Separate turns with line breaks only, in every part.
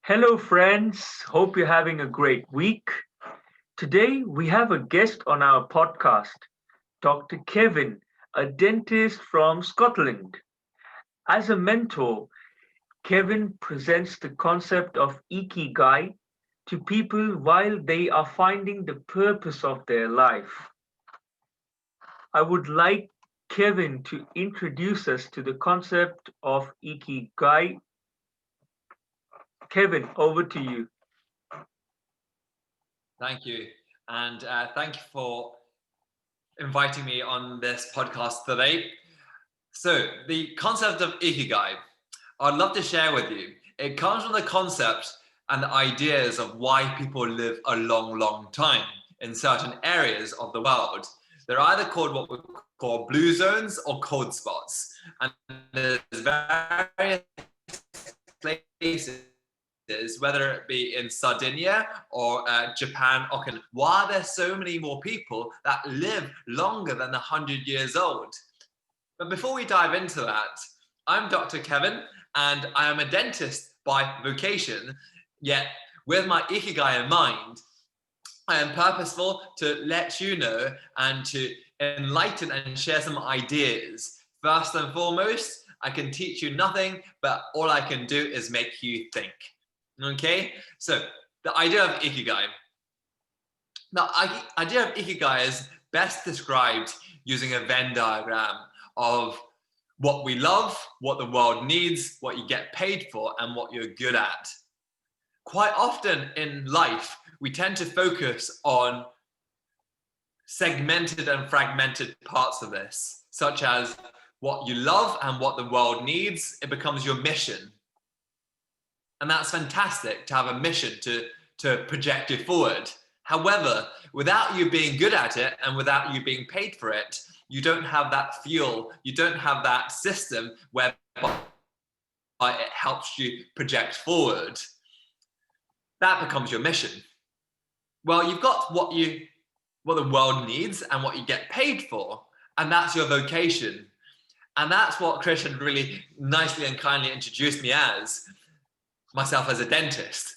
Hello, friends. Hope you're having a great week. Today, we have a guest on our podcast, Dr. Kevin, a dentist from Scotland. As a mentor, Kevin presents the concept of Ikigai to people while they are finding the purpose of their life. I would like Kevin to introduce us to the concept of Ikigai. Kevin, over to you.
Thank you. And thank you for inviting me on this podcast today. So, the concept of Ikigai, I'd love to share with you. It comes from the concept and the ideas of why people live a long, long time in certain areas of the world. They're either called what we call blue zones or cold spots. And there's various places, whether it be in Sardinia or Japan, Okinawa, why are there so many more people that live longer than 100 years old? But before we dive into that, I'm Dr. Kevin, and I am a dentist by vocation, yet with my Ikigai in mind, I am purposeful to let you know and to enlighten and share some ideas. First and foremost, I can teach you nothing, but all I can do is make you think. Okay, so the idea of Ikigai. The idea of Ikigai is best described using a Venn diagram of what we love, what the world needs, what you get paid for, and what you're good at. Quite often in life, we tend to focus on segmented and fragmented parts of this, such as what you love and what the world needs. It becomes your mission. And that's fantastic to have a mission to project you forward. However, without you being good at it and without you being paid for it, you don't have that fuel, you don't have that system whereby it helps you project forward. That becomes your mission. Well, you've got what the world needs and what you get paid for, and that's your vocation. And that's what Christian really nicely and kindly introduced me as, myself as a dentist.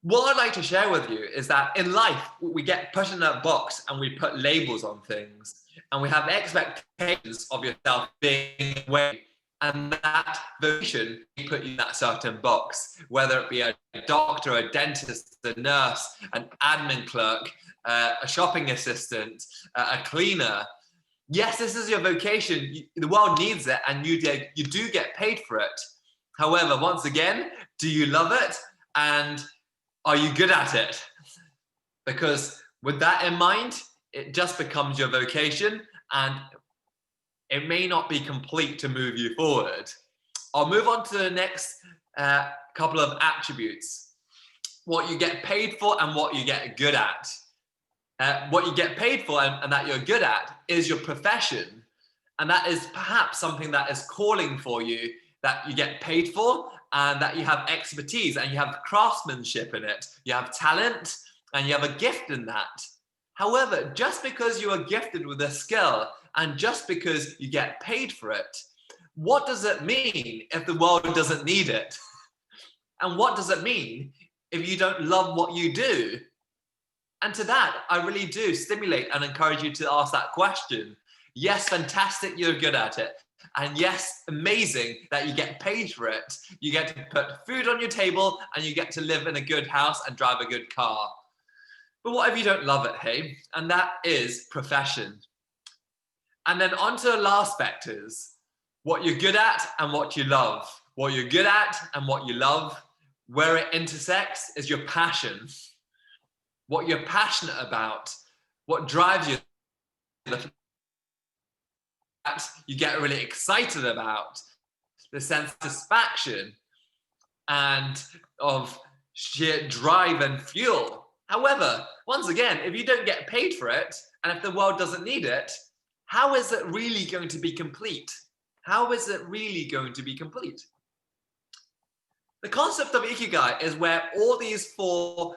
What I'd like to share with you is that in life, we get put in a box and we put labels on things, and we have expectations of yourself being way, and that vocation put you in that certain box, whether it be a doctor, a dentist, a nurse, an admin clerk, a shopping assistant, a cleaner. Yes, this is your vocation. The world needs it, and you do get paid for it. However, once again, do you love it? And are you good at it? Because with that in mind, it just becomes your vocation, and it may not be complete to move you forward. I'll move on to the next couple of attributes. What you get paid for and what you get good at. What you get paid for and that you're good at is your profession. And that is perhaps something that is calling for you, that you get paid for, and that you have expertise and you have craftsmanship in it. You have talent and you have a gift in that. However, just because you are gifted with a skill and just because you get paid for it, what does it mean if the world doesn't need it? And what does it mean if you don't love what you do? And to that, I really do stimulate and encourage you to ask that question. Yes, fantastic, you're good at it. And yes, amazing that you get paid for it. You get to put food on your table and you get to live in a good house and drive a good car. But what if you don't love it, hey? And that is profession. And then on to the last factors, what you're good at and what you love. What you're good at and what you love, where it intersects is your passion. What you're passionate about, what drives you, that you get really excited about, the satisfaction and of sheer drive and fuel. However, once again, if you don't get paid for it, and if the world doesn't need it, how is it really going to be complete? How is it really going to be complete? The concept of Ikigai is where all these four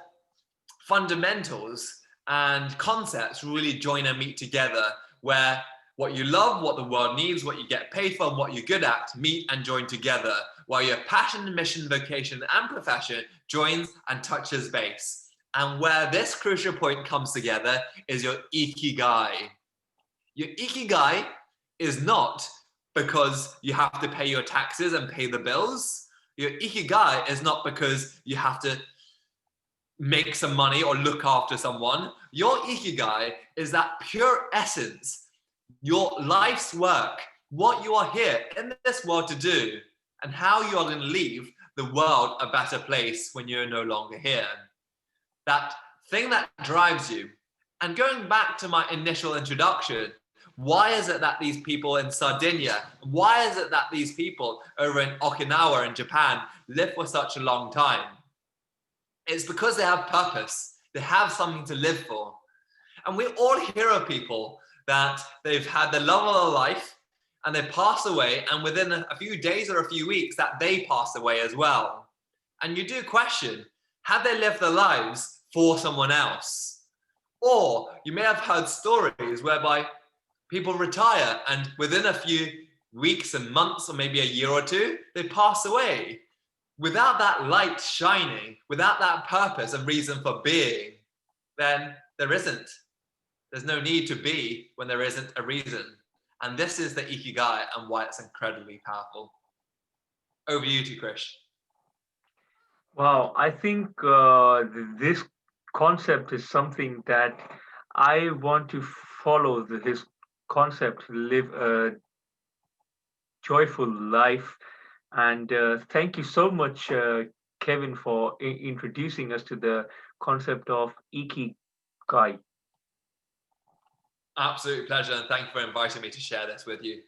fundamentals and concepts really join and meet together, where what you love, what the world needs, what you get paid for, and what you're good at meet and join together. while your passion, mission, vocation, and profession joins and touches base. And where this crucial point comes together is your Ikigai. Your Ikigai is not because you have to pay your taxes and pay the bills. Your Ikigai is not because you have to make some money or look after someone. Your Ikigai is that pure essence, your life's work, what you are here in this world to do, and how you are going to leave the world a better place when you're no longer here. That thing that drives you. And going back to my initial introduction, why is it that these people in Sardinia, why is it that these people over in Okinawa in Japan live for such a long time? It's because they have purpose. They have something to live for. And we all hear of people that they've had the love of their life and they pass away, and within a few days or a few weeks that they pass away as well. And you do question, have they lived their lives for someone else? Or you may have heard stories whereby people retire and within a few weeks and months or maybe a year or two, they pass away. Without that light shining, without that purpose and reason for being, then there's no need to be when there isn't a reason. And this is the Ikigai and why it's incredibly powerful. Over to you, Krish.
Wow, I think this concept is something that I want to follow. This concept, live a joyful life. And thank you so much, Kevin, for introducing us to the concept of Ikigai.
Absolute pleasure, and thank you for inviting me to share this with you.